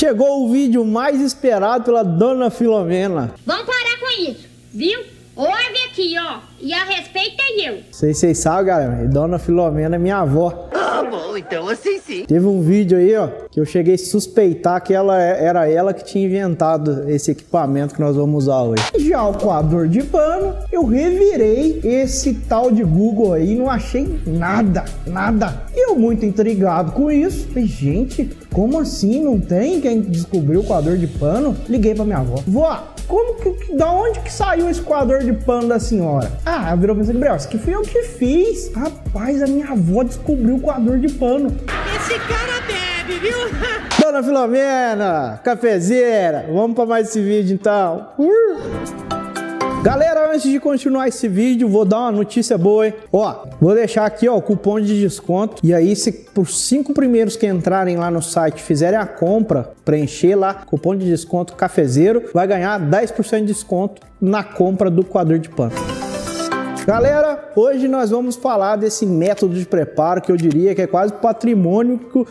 Chegou o vídeo mais esperado pela Dona Filomena. Vamos parar com isso, viu? Ouve aqui, ó. E a respeito é eu. Vocês sabem, galera, Dona Filomena é minha avó. Ah, bom, então assim sim. Teve um vídeo aí, ó, que eu cheguei a suspeitar que era ela que tinha inventado esse equipamento que nós vamos usar hoje. Já o coador de pano, eu revirei esse tal de Google aí, não achei nada. E eu muito intrigado com isso, falei, gente, como assim? Não tem quem descobriu o coador de pano? Liguei pra minha avó. Vó, da onde que saiu esse coador de pano da senhora? Ah, ela virou pra mim, Gabriel, isso aqui fui eu que fiz. Rapaz, a minha avó descobriu o coador de pano. Esse cara bebe, viu? Dona Filomena, cafezeira, vamos para mais esse vídeo então. Galera, antes de continuar esse vídeo, vou dar uma notícia boa, hein? Ó, vou deixar aqui, ó, o cupom de desconto. E aí, se por 5 primeiros que entrarem lá no site fizerem a compra, preencher lá, cupom de desconto cafezeiro, vai ganhar 10% de desconto na compra do coador de pano. Galera, hoje nós vamos falar desse método de preparo que eu diria que é quase patrimônico.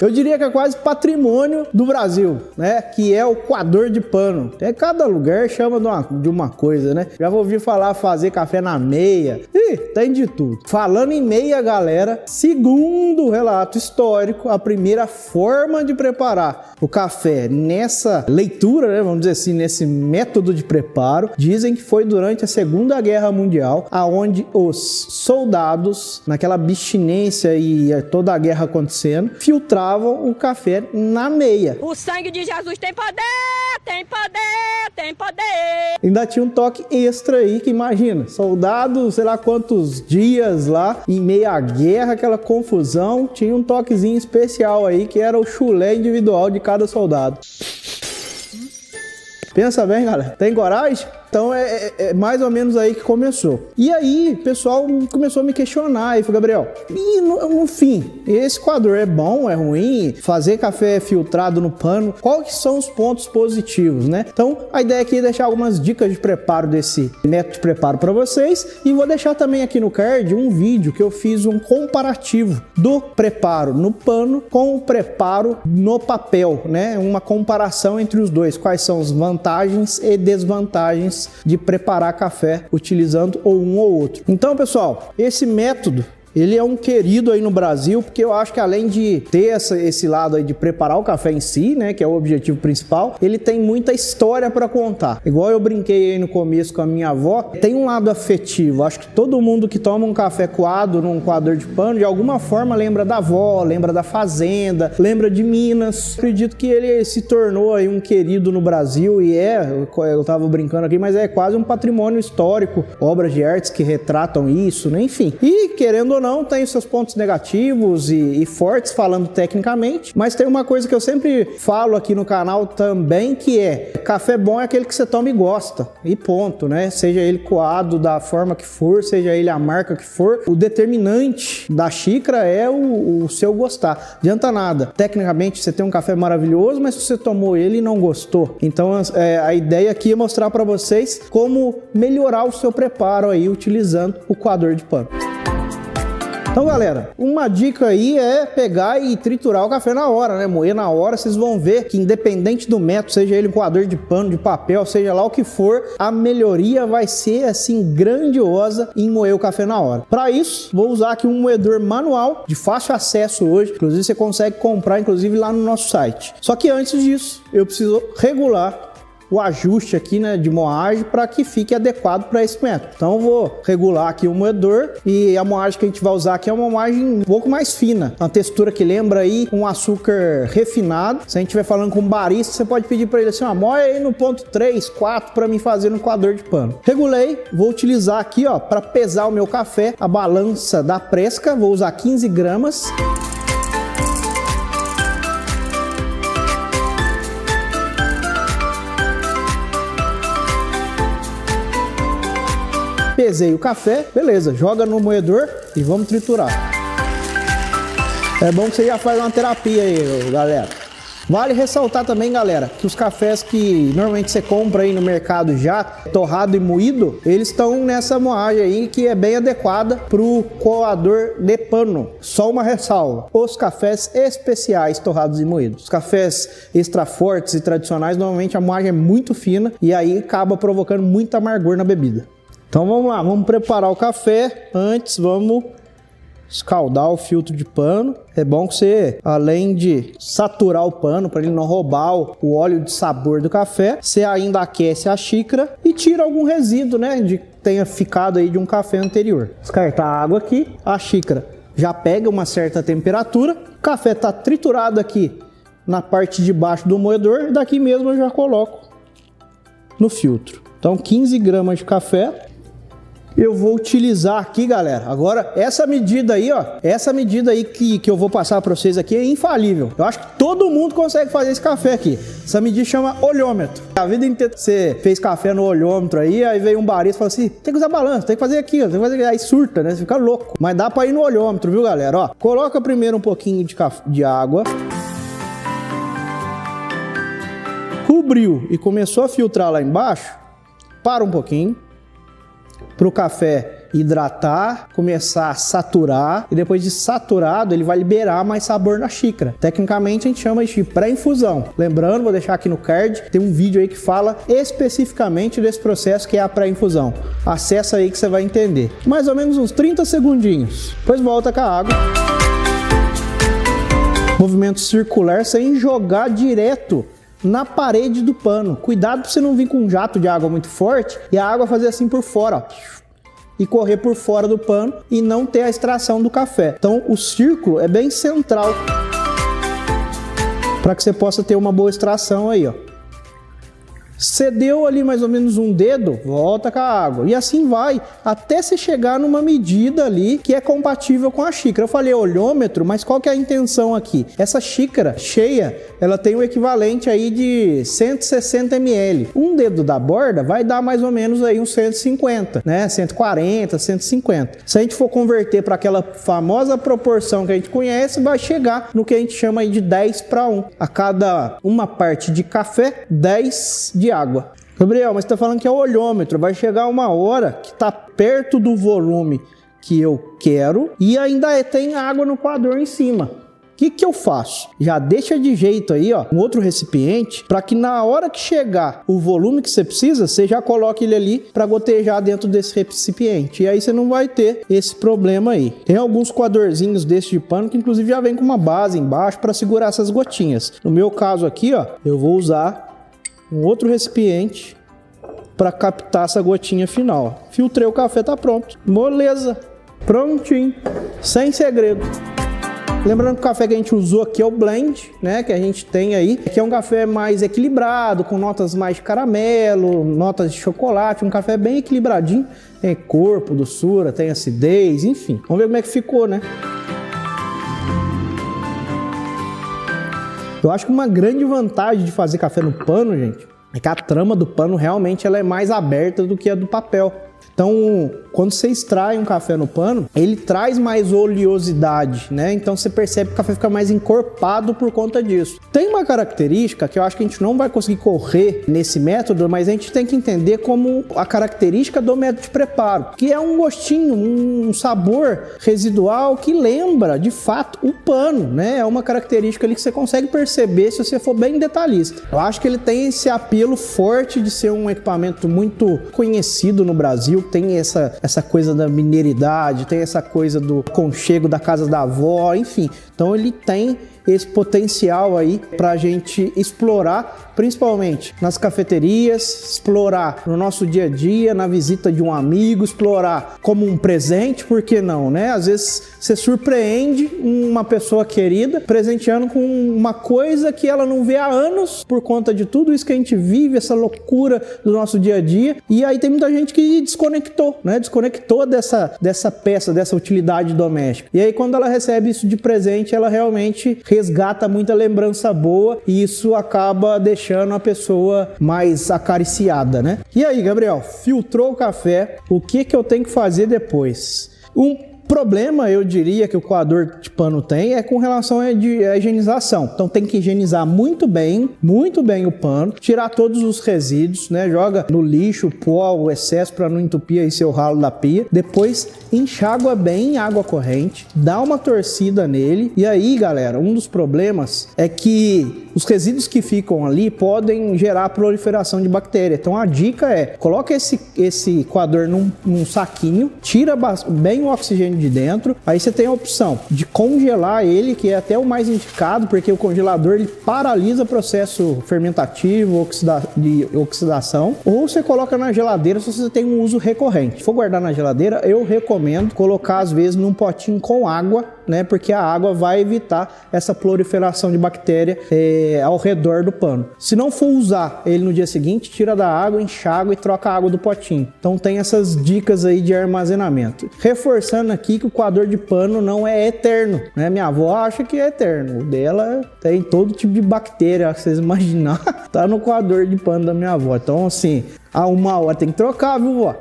Eu diria que é quase patrimônio do Brasil, né? Que é o coador de pano. Até cada lugar chama de uma coisa, né? Já vou ouvir falar fazer café na meia. Ih, tem de tudo. Falando em meia, galera, segundo o relato histórico, a primeira forma de preparar o café nessa leitura, né? Vamos dizer assim, nesse método de preparo, dizem que foi durante a Segunda Guerra Mundial, aonde os soldados, naquela abstinência e toda a guerra acontecendo, filtravam o café na meia. O sangue de Jesus tem poder, tem poder, tem poder. Ainda tinha um toque extra aí, que imagina, soldado, sei lá quantos dias lá, em meio à guerra, aquela confusão, tinha um toquezinho especial aí, que era o chulé individual de cada soldado. Pensa bem, galera. Tem coragem? Então é mais ou menos aí que começou. E aí, o pessoal começou a me questionar. E falou, Gabriel, e no fim, esse coador é bom, é ruim? Fazer café filtrado no pano, quais são os pontos positivos, né? Então, a ideia aqui é deixar algumas dicas de preparo desse método de preparo para vocês. E vou deixar também aqui no card um vídeo que eu fiz um comparativo do preparo no pano com o preparo no papel, né? Uma comparação entre os dois. Quais são as vantagens e desvantagens de preparar café utilizando ou um ou outro. Então, pessoal, esse método ele é um querido aí no Brasil, porque eu acho que além de ter esse lado aí de preparar o café em si, né, que é o objetivo principal, ele tem muita história para contar. Igual eu brinquei aí no começo com a minha avó, tem um lado afetivo. Acho que todo mundo que toma um café coado num coador de pano, de alguma forma lembra da avó, lembra da fazenda, lembra de Minas. Acredito que ele se tornou aí um querido no Brasil e eu tava brincando aqui, mas é quase um patrimônio histórico, obras de artes que retratam isso, né, enfim. E querendo ou não, tem seus pontos negativos e fortes falando tecnicamente, mas tem uma coisa que eu sempre falo aqui no canal também, que é café bom é aquele que você toma e gosta, e ponto, né? Seja ele coado da forma que for, seja ele a marca que for, o determinante da xícara é o seu gostar. Adianta nada, tecnicamente você tem um café maravilhoso, mas se você tomou ele e não gostou. Então a ideia aqui é mostrar para vocês como melhorar o seu preparo aí utilizando o coador de pano. Então, galera, uma dica aí é pegar e triturar o café na hora, né? Moer na hora, vocês vão ver que independente do método, seja ele um coador de pano, de papel, seja lá o que for, a melhoria vai ser, assim, grandiosa em moer o café na hora. Para isso, vou usar aqui um moedor manual de fácil acesso hoje. Inclusive, você consegue comprar, inclusive, lá no nosso site. Só que antes disso, eu preciso regular o ajuste aqui, né, de moagem para que fique adequado para esse método. Então eu vou regular aqui o moedor e a moagem que a gente vai usar aqui é uma moagem um pouco mais fina, uma textura que lembra aí um açúcar refinado. Se a gente estiver falando com um barista, você pode pedir para ele assim, moe aí no ponto 3, 4 para mim fazer no coador de pano. Regulei, vou utilizar aqui, ó, para pesar o meu café, a balança da Presca, vou usar 15 gramas. Pesei o café, beleza, joga no moedor e vamos triturar. É bom que você já faz uma terapia aí, galera. Vale ressaltar também, galera, que os cafés que normalmente você compra aí no mercado já, torrado e moído, eles estão nessa moagem aí que é bem adequada pro coador de pano. Só uma ressalva: os cafés especiais torrados e moídos. Os cafés extra fortes e tradicionais, normalmente a moagem é muito fina e aí acaba provocando muito amargor na bebida. Então vamos lá, vamos preparar o café. Antes vamos escaldar o filtro de pano. É bom que você, além de saturar o pano para ele não roubar o óleo de sabor do café, você ainda aquece a xícara e tira algum resíduo, né, de que tenha ficado aí de um café anterior. Descartar a água aqui, a xícara já pega uma certa temperatura, o café está triturado aqui na parte de baixo do moedor, daqui mesmo eu já coloco no filtro. Então 15 gramas de café eu vou utilizar aqui, galera. Agora, essa medida aí, ó, essa medida aí que eu vou passar para vocês aqui é infalível. Eu acho que todo mundo consegue fazer esse café aqui. Essa medida chama olhômetro. A vida inteira você fez café no olhômetro aí veio um barista e falou assim: tem que usar balanço, tem que fazer aquilo, tem que fazer aquilo. Aí surta, né? Você fica louco. Mas dá para ir no olhômetro, viu, galera? Ó, coloca primeiro um pouquinho de água. Cobriu e começou a filtrar lá embaixo, para um pouquinho, para o café hidratar, começar a saturar, e depois de saturado ele vai liberar mais sabor na xícara. Tecnicamente a gente chama isso de pré-infusão. Lembrando, vou deixar aqui no card, tem um vídeo aí que fala especificamente desse processo que é a pré-infusão. Acessa aí que você vai entender. Mais ou menos uns 30 segundinhos. Depois volta com a água. Movimento circular sem jogar direto na parede do pano. Cuidado para você não vir com um jato de água muito forte e a água fazer assim por fora, ó, e correr por fora do pano e não ter a extração do café. Então o círculo é bem central para que você possa ter uma boa extração aí, ó. Cedeu ali mais ou menos um dedo, volta com a água. E assim vai, até você chegar numa medida ali que é compatível com a xícara. Eu falei olhômetro, mas qual que é a intenção aqui? Essa xícara cheia, ela tem o equivalente aí de 160 ml. Um dedo da borda vai dar mais ou menos aí uns 150, né? 140, 150. Se a gente for converter para aquela famosa proporção que a gente conhece, vai chegar no que a gente chama aí de 10:1. A cada uma parte de café, 10 de água. Gabriel, mas você tá falando que é o olhômetro, vai chegar uma hora que tá perto do volume que eu quero e ainda tem água no coador em cima. O que eu faço? Já deixa de jeito aí, ó, um outro recipiente, para que na hora que chegar o volume que você precisa, você já coloque ele ali para gotejar dentro desse recipiente. E aí você não vai ter esse problema aí. Tem alguns coadorzinhos desse de pano que inclusive já vem com uma base embaixo para segurar essas gotinhas. No meu caso aqui, ó, eu vou usar um outro recipiente para captar essa gotinha final. Filtrei o café, tá pronto. Moleza. Prontinho. Sem segredo. Lembrando que o café que a gente usou aqui é o blend, né, que a gente tem aí, que é um café mais equilibrado, com notas mais de caramelo, notas de chocolate, um café bem equilibradinho. Tem corpo, doçura, tem acidez, enfim. Vamos ver como é que ficou, né? Eu acho que uma grande vantagem de fazer café no pano, gente, é que a trama do pano realmente ela é mais aberta do que a do papel. Então, quando você extrai um café no pano, ele traz mais oleosidade, né? Então você percebe que o café fica mais encorpado por conta disso. Tem uma característica que eu acho que a gente não vai conseguir correr nesse método, mas a gente tem que entender como a característica do método de preparo, que é um gostinho, um sabor residual que lembra, de fato, o pano, né? É uma característica ali que você consegue perceber se você for bem detalhista. Eu acho que ele tem esse apelo forte de ser um equipamento muito conhecido no Brasil, tem essa coisa da mineiridade, tem essa coisa do aconchego da casa da avó, enfim. Então ele tem esse potencial aí pra gente explorar, principalmente nas cafeterias, explorar no nosso dia a dia, na visita de um amigo, explorar como um presente, por que não, né? Às vezes você surpreende uma pessoa querida presenteando com uma coisa que ela não vê há anos por conta de tudo isso que a gente vive, essa loucura do nosso dia a dia. E aí tem muita gente que desconectou, né? Desconectou dessa peça, dessa utilidade doméstica. E aí quando ela recebe isso de presente, ela realmente resgata muita lembrança boa e isso acaba deixando a pessoa mais acariciada, né? E aí, Gabriel, filtrou o café, o que eu tenho que fazer depois? Um problema, eu diria, que o coador de pano tem é com relação à higienização. Então tem que higienizar muito bem o pano, tirar todos os resíduos, né? Joga no lixo, o pó, o excesso para não entupir aí seu ralo da pia. Depois enxágua bem em água corrente, dá uma torcida nele. E aí, galera, um dos problemas é que os resíduos que ficam ali podem gerar proliferação de bactéria. Então a dica é, coloca esse coador num saquinho, tira bem o oxigênio de dentro, aí você tem a opção de congelar ele, que é até o mais indicado, porque o congelador ele paralisa o processo fermentativo, de oxidação, ou você coloca na geladeira se você tem um uso recorrente. Se for guardar na geladeira, eu recomendo colocar às vezes num potinho com água, né? Porque a água vai evitar essa proliferação de bactéria ao redor do pano. Se não for usar ele no dia seguinte, tira da água, enxágua e troca a água do potinho. Então tem essas dicas aí de armazenamento. Reforçando aqui que o coador de pano não é eterno, né? Minha avó acha que é eterno. O dela tem todo tipo de bactéria, vocês imaginar, tá no coador de pano da minha avó. Então assim, a uma hora tem que trocar, viu, vó?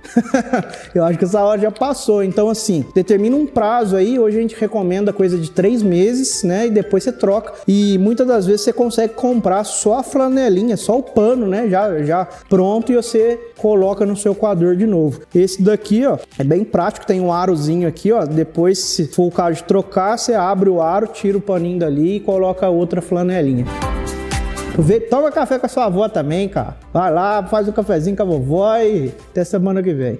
Eu acho que essa hora já passou. Então, assim, determina um prazo aí. Hoje a gente recomenda coisa de 3 meses, né? E depois você troca. E muitas das vezes você consegue comprar só a flanelinha, só o pano, né? Já pronto, e você coloca no seu coador de novo. Esse daqui, ó, é bem prático. Tem um arozinho aqui, ó. Depois, se for o caso de trocar, você abre o aro, tira o paninho dali e coloca outra flanelinha. Toma café com a sua avó também, cara. Vai lá, faz um cafezinho com a vovó e até semana que vem.